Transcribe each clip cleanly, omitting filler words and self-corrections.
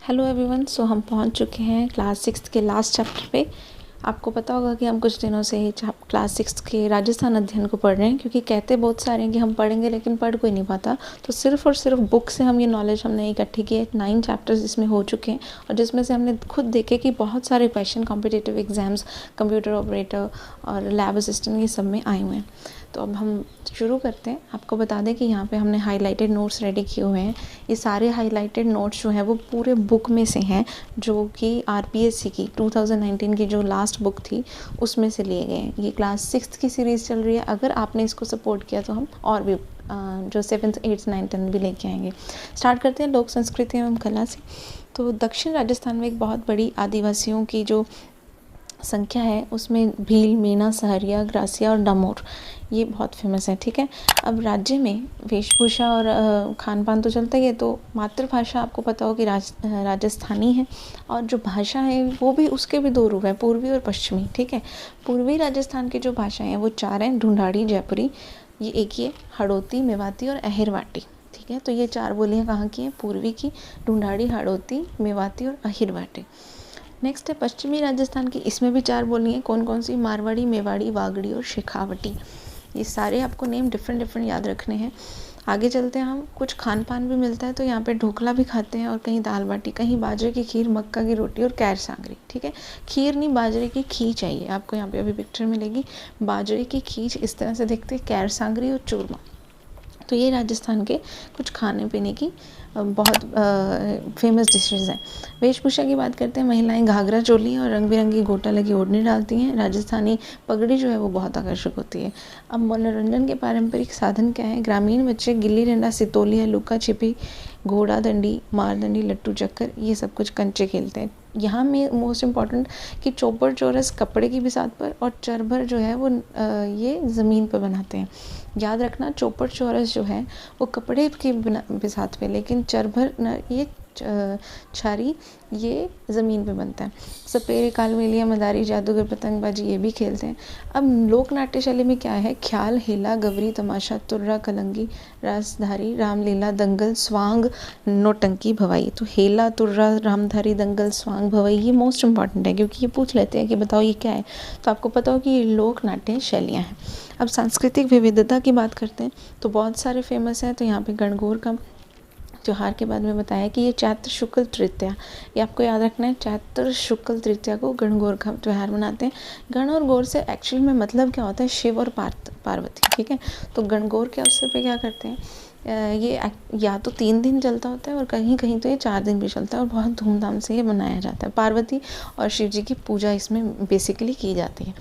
Hello everyone. सो हम पहुंच चुके हैं क्लास 6 के लास्ट चैप्टर पे। आपको पता होगा कि हम कुछ दिनों से ही क्लास 6 के राजस्थान अध्ययन को पढ़ रहे हैं, क्योंकि कहते बहुत सारे हैं कि हम पढ़ेंगे लेकिन पढ़ कोई नहीं पाता। तो सिर्फ और सिर्फ बुक से हम ये नॉलेज हमने इकट्ठी की है। 9 चैप्टर्स इसमें हो चुके हैं और जिसमें से हमने खुद देखे कि बहुत सारे question competitive exams, computer operator और लैब असिस्टेंट, ये सब में आए हुए हैं। तो अब हम शुरू करते हैं। आपको बता दें कि यहाँ पे हमने हाइलाइटेड नोट्स रेडी किए हुए हैं। ये सारे हाइलाइटेड नोट्स जो हैं वो पूरे बुक में से हैं, जो कि आरपीएससी की 2019 की जो लास्ट बुक थी उसमें से लिए गए हैं। ये क्लास 6 की सीरीज़ चल रही है। अगर आपने इसको सपोर्ट किया तो हम और भी जो 7th 8th 9th 10th भी लेके आएंगे। स्टार्ट करते हैं लोक संस्कृति एवं कला से। तो दक्षिण राजस्थान में एक बहुत बड़ी आदिवासियों की जो संख्या है उसमें भील, मीणा, सहरिया, ग्रासिया और डामोर ये बहुत फेमस है। ठीक है, अब राज्य में वेशभूषा और खान पान तो चलता ही है। तो मातृभाषा आपको पता हो कि राजस्थानी है, और जो भाषा है वो भी, उसके भी 2 रूप हैं, पूर्वी और पश्चिमी। ठीक है, पूर्वी राजस्थान की जो भाषाएं हैं वो 4 हैं। ढूंढाड़ी, जयपुरी, ये एक ही है, हड़ौती, मेवाती और अहिरवाटी। ठीक है, तो ये 4 बोलियाँ कहाँ की हैं? पूर्वी की, ढूंढाड़ी, हड़ौती, मेवाती और अहिरवाटी। नेक्स्ट है पश्चिमी राजस्थान की। इसमें भी 4 बोली हैं। कौन कौन सी? मारवाड़ी, मेवाड़ी, वागड़ी और शेखावटी। ये सारे आपको नेम डिफरेंट याद रखने हैं। आगे चलते हैं हम। कुछ खान पान भी मिलता है, तो यहाँ पे ढोकला भी खाते हैं, और कहीं दाल बाटी, कहीं बाजरे की खीर, मक्का की रोटी और कैर सांगरी। ठीक है, खीर नहीं, बाजरे की खीर चाहिए आपको। यहाँ पे अभी पिक्चर मिलेगी, बाजरे की खीर इस तरह से दिखते हैं, कैर सांगरी और चूरमा। तो ये राजस्थान के कुछ खाने पीने की बहुत फेमस डिशेज़ हैं। वेशभूषा की बात करते हैं। महिलाएं घाघरा चोली और रंग बिरंगी गोटा लगी ओढ़नी डालती हैं। राजस्थानी पगड़ी जो है वो बहुत आकर्षक होती है। अब मनोरंजन के पारंपरिक साधन क्या है? ग्रामीण बच्चे गिल्ली डंडा, सितोलिया, लुका छिपी, घोड़ा दंडी, मारदंडी, लट्टू चक्कर, ये सब कुछ कंचे खेलते हैं। यहाँ में मोस्ट इम्पॉर्टेंट कि चौपड़ चौरस कपड़े की बिसात पर, और चरभर जो है वो ये ज़मीन पर बनाते हैं। याद रखना, चौपड़ चौरस जो है वो कपड़े की बिसात पे, लेकिन चरभर ये छारी ये ज़मीन पे बनता है। सपेरे, कालमेलिया, मदारी, जादूगर, पतंगबाजी ये भी खेलते हैं। अब लोक नाट्य शैली में क्या है? ख्याल, हेला, गवरी, तमाशा, तुर्रा, कलंगी, रासधारी, रामलीला, दंगल, स्वांग, नौटंकी, भवाई। तो हेला, तुर्रा, रामधारी, दंगल, स्वांग, भवाई ये मोस्ट इम्पॉर्टेंट है, क्योंकि ये पूछ लेते हैं कि बताओ ये क्या है। तो आपको पता हो कि ये लोक नाट्य शैलियाँ हैं। अब सांस्कृतिक विविधता की बात करते हैं, तो बहुत सारे फेमस हैं। तो यहाँ पे गणगौर का त्योहार के बारे में बताया कि ये चैत्र शुक्ल तृतीया, ये आपको याद रखना है। चैत्र शुक्ल तृतीया को गणगौर का त्योहार मनाते हैं। गण और गौर से एक्चुअल में मतलब क्या होता है? शिव और पार्वती। ठीक है, तो गणगौर के अवसर पे क्या करते हैं? ये या तो 3 दिन चलता होता है, और कहीं कहीं तो ये 4 दिन भी चलता है, और बहुत धूमधाम से ये मनाया जाता है। पार्वती और शिव जी की पूजा इसमें बेसिकली की जाती है।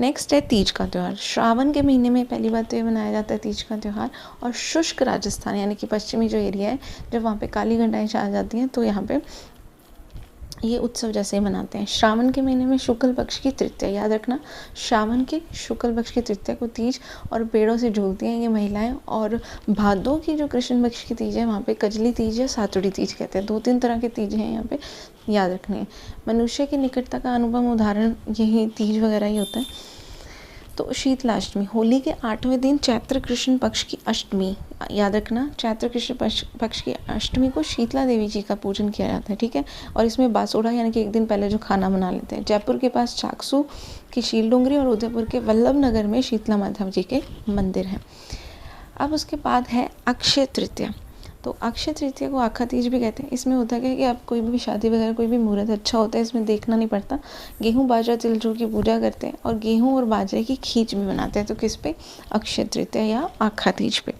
नेक्स्ट है तीज का त्यौहार। श्रावण के महीने में पहली बात तो ये मनाया जाता है तीज का त्यौहार। और शुष्क राजस्थान यानी कि पश्चिमी जो एरिया है, जब वहाँ पे काली घटाएं आ जाती हैं, तो यहाँ पे ये उत्सव जैसे ही मनाते हैं। श्रावण के महीने में शुक्ल पक्ष की तृतीया, याद रखना, श्रावण के शुक्ल पक्ष की तृतीया को तीज, और पेड़ों से झूलती हैं ये महिलाएं। और भादों की जो कृष्ण पक्ष की तीज है वहाँ पे कजली तीज या सातुड़ी तीज कहते हैं। 2-3 तरह के तीज हैं यहाँ पे, याद रखने हैं। मनुष्य की निकटता का अनुपम उदाहरण यही तीज वगैरह ही होता है। तो शीतलाष्टमी, होली के 8वें दिन चैत्र कृष्ण पक्ष की अष्टमी, याद रखना, चैत्र कृष्ण पक्ष की अष्टमी को शीतला देवी जी का पूजन किया जाता है। ठीक है, और इसमें बासोड़ा यानी कि एक दिन पहले जो खाना बना लेते हैं। जयपुर के पास चाकसू की शील डोंगरी और उदयपुर के वल्लभ नगर में शीतला माता जी के मंदिर हैं। अब उसके बाद है अक्षय तृतीया। तो अक्षय तृतीया को आखा तीज भी कहते हैं। इसमें होता है कि आप कोई भी शादी वगैरह, कोई भी मुहूर्त अच्छा होता है, इसमें देखना नहीं पड़ता। गेहूँ, बाजरा, तिल, जौ की पूजा करते हैं, और गेहूँ और बाजरे की खींच भी बनाते हैं। तो किस पे? अक्षय तृतीया या आखा तीज पे।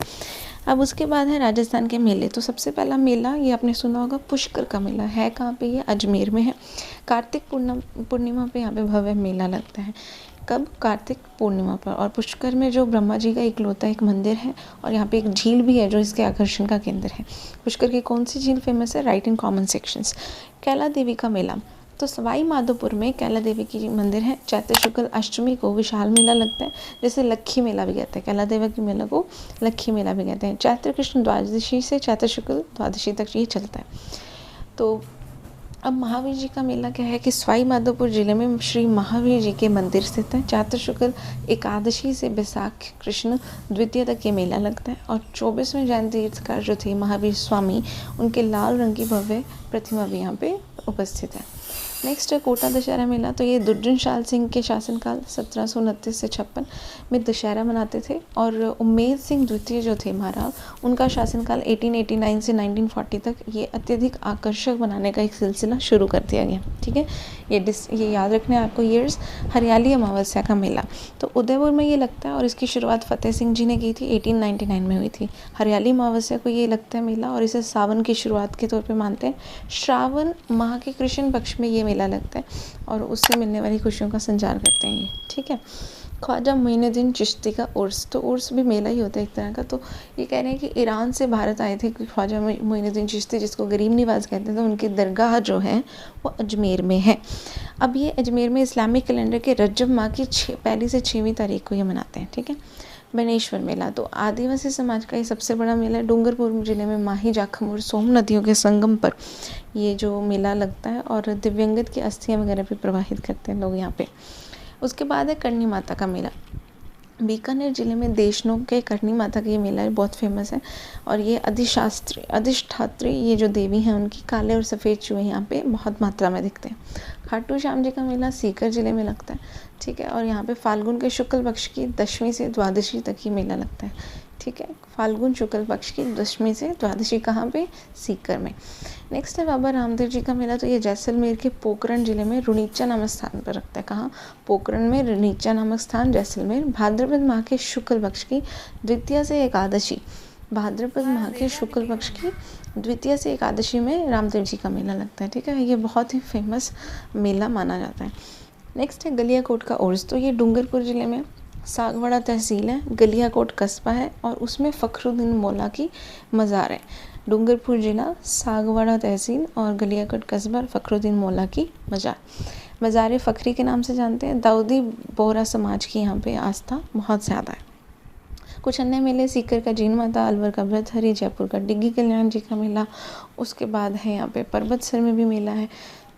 अब उसके बाद है राजस्थान के मेले। तो सबसे पहला मेला ये आपने सुना होगा, पुष्कर का मेला है। कहाँ पे? ये अजमेर में है। कार्तिक पूर्णिमा पे यहाँ पे भव्य मेला लगता है। कब? कार्तिक पूर्णिमा पर। और पुष्कर में जो ब्रह्मा जी का इकलौता एक मंदिर है, और यहाँ पे एक झील भी है जो इसके आकर्षण का केंद्र है। पुष्कर की कौन सी झील फेमस है? Right in common sections. Kaila Devi का मेला। तो सवाई माधोपुर में कैला देवी की मंदिर है। चैत्र शुक्ल अष्टमी को विशाल मेला लगता है, जैसे लक्खी मेला भी कहते हैं। कैला देवी के मेला को लक्खी मेला भी कहते हैं। चैत्र कृष्ण द्वादशी से चैत्र शुक्ल द्वादशी तक ये चलता है। तो अब महावीर जी का मेला क्या है कि सवाई माधोपुर जिले में श्री महावीर जी के मंदिर स्थित है। चैत्र शुक्ल एकादशी से बैसाख कृष्ण द्वितीय तक ये मेला लगता है और 24वें जैन तीर्थकार जो थे महावीर स्वामी, उनके लाल रंग की भव्य प्रतिमा भी यहाँ पे उपस्थित है। नेक्स्ट है कोटा दशहरा मेला। तो ये दुर्जन शाल सिंह के शासनकाल 1729 से 56 में दशहरा मनाते थे और उम्मेद सिंह द्वितीय जो थे महाराज, उनका शासनकाल 1889 से 1940 तक ये अत्यधिक आकर्षक बनाने का एक सिलसिला शुरू कर दिया गया। ठीक है, ये याद रखने आपको ईयर्स। हरियाली अमावस्या का मेला तो उदयपुर में ये लगता है और इसकी शुरुआत फतेह सिंह जी ने की थी, 1899 में हुई थी। हरियाली अमावस्या को ये लगता है मेला और इसे सावन की शुरुआत के तौर पे मानते हैं। श्रावण माह के कृष्ण पक्ष में ये मेला लगता है और उससे मिलने वाली खुशियों का संचार करते हैं ये। ठीक है, ख्वाजा मोइनुद्दीन चिश्ती का उर्स, तो उर्स भी मेला ही होता है एक तरह का। तो ये कह रहे हैं कि ईरान से भारत आए थे ख्वाजा मोइनुद्दीन चिश्ती, जिसको गरीब नवाज कहते थे, तो उनकी दरगाह जो है वो अजमेर में है। अब ये अजमेर में इस्लामिक कैलेंडर के रजब माह की 1 से 6 तारीख को ये मनाते हैं। ठीक है, बनेश्वर मेला तो आदिवासी समाज का ये सबसे बड़ा मेला है। डूंगरपुर जिले में माही, जाखम और सोम नदियों के संगम पर ये जो मेला लगता है और दिव्यंगत की अस्थियाँ वगैरह भी प्रवाहित करते हैं लोग यहाँ पे। उसके बाद है करणी माता का मेला। बीकानेर जिले में देशनोक के करणी माता का ये मेला बहुत फेमस है और ये अधिष्ठात्री ये जो देवी हैं उनकी काले और सफ़ेद चूहे यहाँ पे बहुत मात्रा में दिखते हैं। खाटू श्याम जी का मेला सीकर जिले में लगता है। ठीक है, और यहाँ पे फाल्गुन के शुक्ल पक्ष की 10वीं से द्वादशी तक ये मेला लगता है। ठीक है, फाल्गुन शुक्ल पक्ष की 10वीं से द्वादशी कहाँ पे? सीकर में। नेक्स्ट है बाबा रामदेव जी का मेला। तो ये जैसलमेर के पोखरण जिले में रुणीचा नामक स्थान पर रखता है। कहाँ? पोखरण में रुणीचा नामक स्थान, जैसलमेर। भाद्रपद माह के शुक्ल पक्ष की द्वितीय से एकादशी, भाद्रपद माह के शुक्ल पक्ष की द्वितीय से एकादशी में रामदेव जी का मेला लगता है। ठीक है, ये बहुत ही फेमस मेला माना जाता है। नेक्स्ट है गलियाकोट का उर्स। तो ये डूंगरपुर जिले में सागवाड़ा तहसील है, गलियाकोट कस्बा है और उसमें फ़खरुद्दीन मौला की मज़ार है। डूंगरपुर जिला, सागवाड़ा तहसील और गलियाकोट कस्बा, फ़खरुद्दीन मौला की मज़ार फ़खरी के नाम से जानते हैं। दाऊदी बोहरा समाज की यहाँ पे आस्था बहुत ज़्यादा है। कुछ अन्य मेले सीकर का जीन माता, अलवर का भरतहरी, जयपुर का डिग्गी कल्याण जी का मेला। उसके बाद है यहाँ पे पर्वतसर में भी मेला है।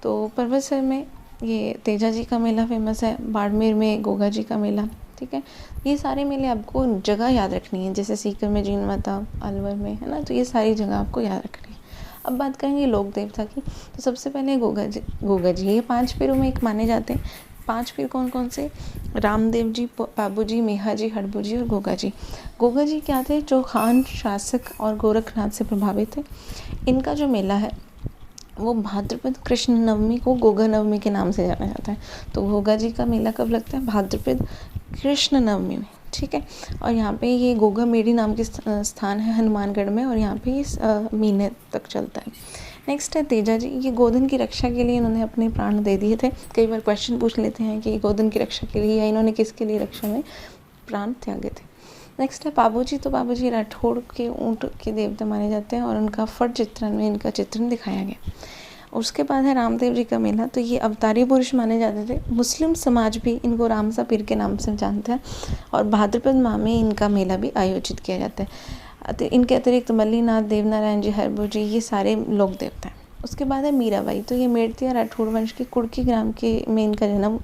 तो पर्वतसर में ये तेजा जी का मेला फेमस है। बाड़मेर में गोगा जी का मेला। ठीक है, ये सारे मेले आपको जगह याद रखनी है, जैसे सीकर में जीन माता, अलवर में, है ना, तो ये सारी जगह आपको याद रखनी है। अब बात करेंगे लोक देवता की। तो सबसे पहले गोगा जी ये 5 पीरों में एक माने जाते हैं। 5 पीर कौन कौन से? रामदेव जी, पाबू जी, मेहा जी, हड़बू जी और गोगा जी। गोगा जी क्या थे? चौहान शासक और गोरखनाथ से प्रभावित थे। इनका जो मेला है वो भाद्रपद कृष्ण नवमी को गोगा नवमी के नाम से जाना जाता है। तो गोगा जी का मेला कब लगता है? भाद्रपद कृष्ण नवमी में। ठीक है, और यहाँ पे ये गोगा मेड़ी नाम के स्थान है हनुमानगढ़ में और यहाँ पे ये महीने तक चलता है। नेक्स्ट है तेजा जी। ये गोधन की रक्षा के लिए इन्होंने अपने प्राण दे दिए थे। कई बार क्वेश्चन पूछ लेते हैं कि गोधन की रक्षा के लिए या इन्होंने किसके लिए रक्षा में प्राण त्यागे थे। नेक्स्ट है पाबू जी। तो पाबू जी राठौड़ के ऊँट के देवता माने जाते हैं और उनका फट चित्रण में इनका चित्रण दिखाया गया। उसके बाद है रामदेव जी का मेला। तो ये अवतारी पुरुष माने जाते थे। मुस्लिम समाज भी इनको रामसा पीर के नाम से जानता है और भाद्रपद माह में इनका मेला भी आयोजित किया जाता है। इनके अतिरिक्त मल्लीनाथ, देवनारायण जी, हरबू जी, ये सारे लोक देवता हैं। उसके बाद है मीराबाई। तो ये मेड़तिया राठौड़ वंश के कुड़की ग्राम के में इनका जन्म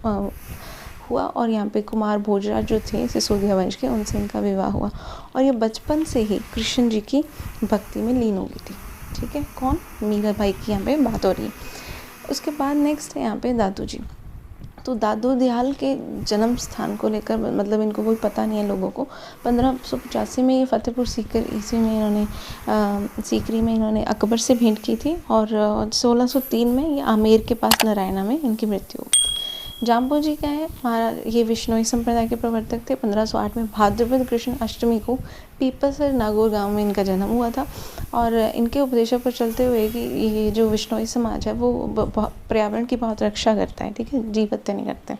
हुआ और यहाँ पे कुमार भोजराज जो थे सिसोदिया वंश के, उनसे इनका विवाह हुआ और ये बचपन से ही कृष्ण जी की भक्ति में लीन हो गई थी। ठीक है, कौन? मीराबाई की यहाँ पे बात हो रही है। उसके बाद नेक्स्ट है यहाँ पे दादू जी। तो दादू दयाल के जन्म स्थान को लेकर मतलब इनको कोई पता नहीं है लोगों को। 1585 में ये फतेहपुर सीकर ईस्वी में इन्होंने सीकरी में इन्होंने अकबर से भेंट की थी और 1603 में ये आमेर के पास नारायणा में इनकी मृत्यु हुई। जाम्बू जी क्या है? महाराज ये विश्नोई संप्रदाय के प्रवर्तक थे। 1508 में भाद्रपद कृष्ण अष्टमी को पीपलसर नागौर गांव में इनका जन्म हुआ था और इनके उपदेशों पर चलते हुए कि ये जो विश्नोई समाज है वो पर्यावरण की बहुत रक्षा करता है। ठीक है, जीव हत्या नहीं करते।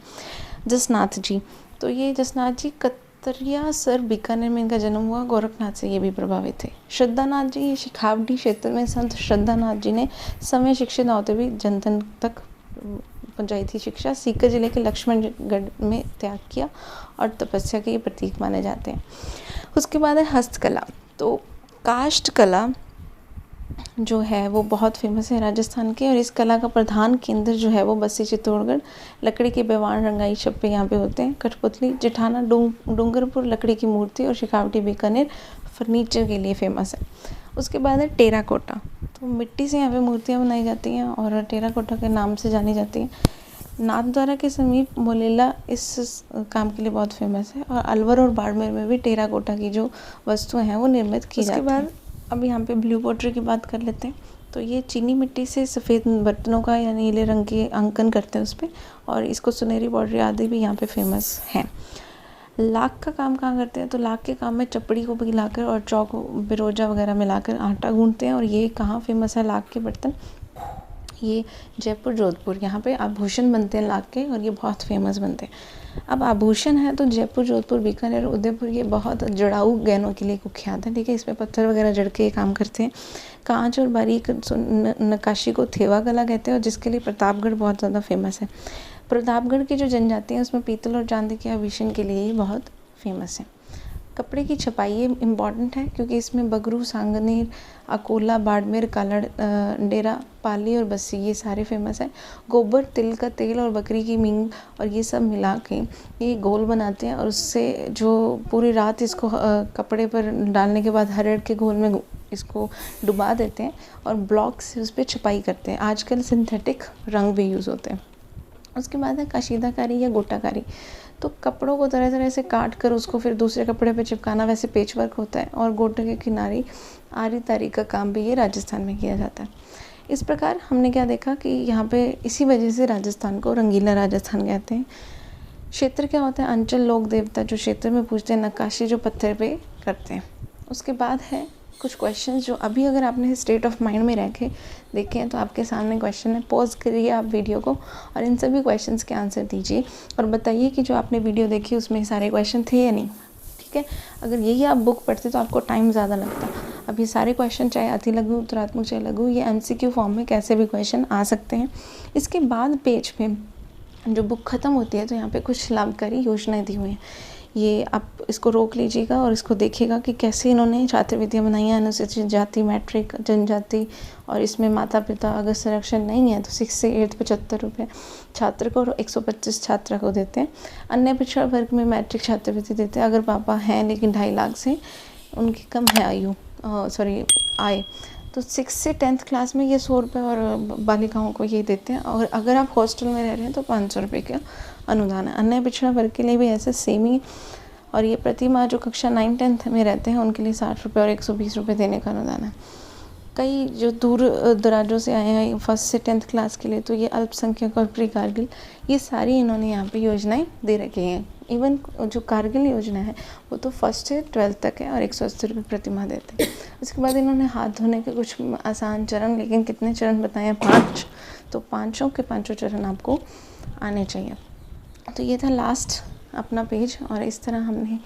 जसनाथ जी। तो ये जसनाथ जी कतरिया सर बीकानेर में इनका जन्म हुआ। गोरखनाथ से ये भी प्रभावित थे। श्रद्धानाथ जी, ये शिखावटी क्षेत्र में संत श्रद्धानाथ जी ने समय शिक्षित होते हुए जनतन तक पहुंचाई थी शिक्षा। सीकर जिले के लक्ष्मणगढ़ में त्याग किया और तपस्या के प्रतीक माने जाते हैं। उसके बाद है हस्तकला। तो काष्ठ कला जो है वो बहुत फेमस है राजस्थान के, और इस कला का प्रधान केंद्र जो है वो बस्सी चित्तौड़गढ़। लकड़ी के बेवाण रंगाई छप्पे यहाँ पे होते हैं। कठपुतली जेठाना डूंगरपुर लकड़ी की मूर्ति, और शेखावटी बीकानेर फर्नीचर के लिए फेमस है। उसके बाद है टेराकोटा। तो मिट्टी से यहाँ पे मूर्तियाँ बनाई जाती हैं और टेराकोटा के नाम से जानी जाती हैं। नाथद्वारा के समीप मोलेला इस काम के लिए बहुत फेमस है, और अलवर और बाड़मेर में भी टेराकोटा की जो वस्तुएं हैं वो निर्मित की जाती हैं। उसके बाद अब यहाँ पे ब्लू पॉटरी की बात कर लेते हैं। तो ये चीनी मिट्टी से सफ़ेद बर्तनों का या नीले रंग के अंकन करते हैं उस पर, और इसको सुनहरी पॉटरी आदि भी यहाँ पे फेमस हैं। लाख का काम कहाँ करते हैं? तो लाख के काम में चपड़ी को पिघलाकर और चौक बिरोजा वगैरह मिलाकर आटा गूंथते हैं। और ये कहाँ फेमस है लाख के बर्तन? ये जयपुर जोधपुर, यहाँ पे आभूषण बनते हैं लाख के, और ये बहुत फेमस बनते हैं। अब आभूषण है तो जयपुर जोधपुर बीकानेर उदयपुर ये बहुत जड़ाऊ गहनों के लिए कुख्यात है, ठीक है। इसमें पत्थर वगैरह जड़ के काम करते हैं। कांच और बारीक नक्काशी को थेवा कला कहते हैं, और जिसके लिए प्रतापगढ़ बहुत ज़्यादा फेमस है। प्रतापगढ़ की जो जनजाति है उसमें पीतल और चांदी के आभूषण के लिए ही बहुत फेमस है। कपड़े की छपाई ये इम्पॉर्टेंट है, क्योंकि इसमें बगरू, सांगनेर, अकोला, बाड़मेर, काला डेरा, पाली और बस्सी ये सारे फेमस हैं। गोबर, तिल का तेल और बकरी की मींग और ये सब मिला के ये घोल बनाते हैं, और उससे जो पूरी रात इसको कपड़े पर डालने के बाद हरड़ के घोल में इसको डुबा देते हैं और ब्लॉक से उस पर छपाई करते हैं। आजकल सिंथेटिक रंग भी यूज़ होते हैं। उसके बाद है कशीदाकारी या गोटाकारी। तो कपड़ों को तरह तरह से काट कर उसको फिर दूसरे कपड़े पे चिपकाना, वैसे पेच वर्क होता है। और गोटे के किनारे आरी तारी का काम भी ये राजस्थान में किया जाता है। इस प्रकार हमने क्या देखा कि यहाँ पे इसी वजह से राजस्थान को रंगीला राजस्थान कहते हैं। क्षेत्र क्या होता है? अंचल, लोक देवता जो क्षेत्र में पूजते हैं, नक्काशी जो पत्थर पे करते हैं। उसके बाद है कुछ क्वेश्चंस जो अभी अगर आपने स्टेट ऑफ माइंड में रखे देखे हैं तो आपके सामने क्वेश्चन है। पॉज करिए आप वीडियो को और इन सभी क्वेश्चंस के आंसर दीजिए, और बताइए कि जो आपने वीडियो देखी उसमें सारे क्वेश्चन थे या नहीं, ठीक है। अगर यही आप बुक पढ़ते तो आपको टाइम ज़्यादा लगता। अब ये सारे क्वेश्चन चाहे अति लघु, उत्तरात्मक, चाहे लघु, ये MCQ फॉर्म में कैसे भी क्वेश्चन आ सकते हैं। इसके बाद पेज पे जो बुक ख़त्म होती है तो यहाँ पे कुछ लाभकारी योजनाएं दी हुई हैं। ये आप इसको रोक लीजिएगा और इसको देखिएगा कि कैसे इन्होंने छात्रवृत्तियाँ बनाई हैं। अनुसूचित जाति, मैट्रिक, जनजाति, और इसमें माता पिता अगर संरक्षण नहीं है तो 6 से 8 75 रुपये छात्र को और 125 छात्रा को देते हैं। अन्य पिछड़ा वर्ग में मैट्रिक छात्रवृत्ति देते हैं अगर पापा हैं लेकिन 2.5 लाख से उनकी कम है आय। तो 6 से 10th क्लास में ये 100 रुपये और बालिकाओं को ये देते हैं। और अगर आप हॉस्टल में रह रहे हैं तो 500 रुपये का अनुदान है। अन्य पिछड़ा वर्ग के लिए भी ऐसे सेम ही, और ये प्रति माह जो कक्षा 9-10th में रहते हैं उनके लिए 60 रुपये और 120 रुपये देने का अनुदान है। कई जो दूर दराजों से आए हैं 1st से 10th क्लास के लिए, तो ये अल्पसंख्यक और प्री कारगिल, ये सारी इन्होंने यहाँ पे योजनाएं दे रखी हैं। इवन जो कारगिल योजना है वो तो 1st से 12th तक है और 180 रुपये प्रति माह देते हैं। उसके बाद इन्होंने हाथ धोने के कुछ आसान चरण, लेकिन कितने चरण बताए हैं? 5। तो 5 के 5 चरण आपको आने चाहिए। तो ये था लास्ट अपना पेज, और इस तरह हमने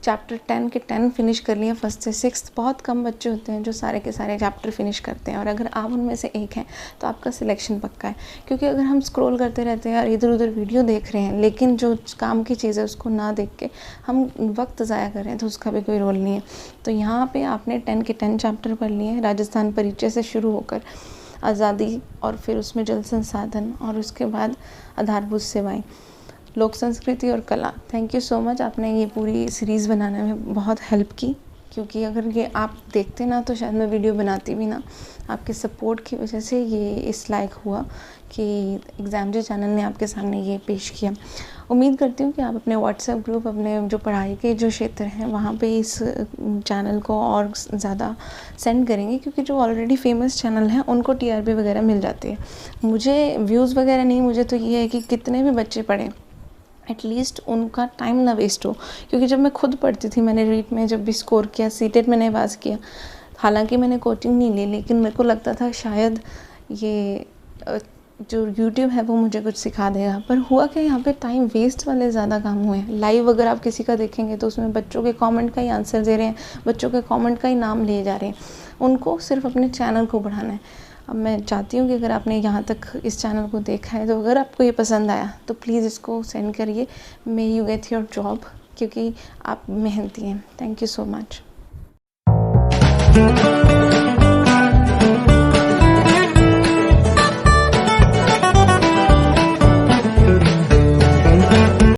चैप्टर 10 के 10 फिनिश कर लिया 1st से 6th। बहुत कम बच्चे होते हैं जो सारे के सारे चैप्टर फिनिश करते हैं, और अगर आप उनमें से एक हैं तो आपका सिलेक्शन पक्का है। क्योंकि अगर हम स्क्रॉल करते रहते हैं और इधर उधर वीडियो देख रहे हैं लेकिन जो काम की चीज़ है उसको ना देख के हम वक्त ज़ाया कर रहे हैं तो उसका भी कोई रोल नहीं है। तो यहाँ पर आपने 10 के 10 चैप्टर पढ़ लिए हैं, राजस्थान परिचय से शुरू होकर आज़ादी, और फिर उसमें जल संसाधन, और उसके बाद आधारभूत सेवाएं, लोक संस्कृति और कला। थैंक यू सो मच, आपने ये पूरी सीरीज़ बनाने में बहुत हेल्प की, क्योंकि अगर ये आप देखते ना तो शायद मैं वीडियो बनाती भी ना। आपके सपोर्ट की वजह से ये इस लायक हुआ कि एग्ज़ामजे चैनल ने आपके सामने ये पेश किया। उम्मीद करती हूँ कि आप अपने व्हाट्सएप ग्रुप, अपने जो पढ़ाई के जो क्षेत्र हैं वहाँ पे इस चैनल को और ज़्यादा सेंड करेंगे, क्योंकि जो ऑलरेडी फेमस चैनल हैं उनको TRP वगैरह मिल जाती है। मुझे व्यूज़ वगैरह नहीं, मुझे तो ये है कि कितने भी बच्चे पढ़ें, एटलीस्ट उनका टाइम ना वेस्ट हो। क्योंकि जब मैं खुद पढ़ती थी, मैंने रीट में जब भी स्कोर किया, सीटेट मैंने पास किया, हालांकि मैंने कोचिंग नहीं ली, लेकिन मेरे को लगता था शायद ये जो यूट्यूब है वो मुझे कुछ सिखा देगा। पर हुआ क्या, यहाँ पे टाइम वेस्ट वाले ज़्यादा काम हुए हैं। लाइव अगर आप किसी का देखेंगे तो उसमें बच्चों के कमेंट का ही आंसर दे रहे हैं, बच्चों के कमेंट का ही नाम लिए जा रहे हैं। उनको सिर्फ अपने चैनल को बढ़ाना है। अब मैं चाहती हूँ कि अगर आपने यहाँ तक इस चैनल को देखा है तो अगर आपको ये पसंद आया तो प्लीज़ इसको सेंड करिए। May you get your job, क्योंकि आप मेहनती हैं। Thank you so much.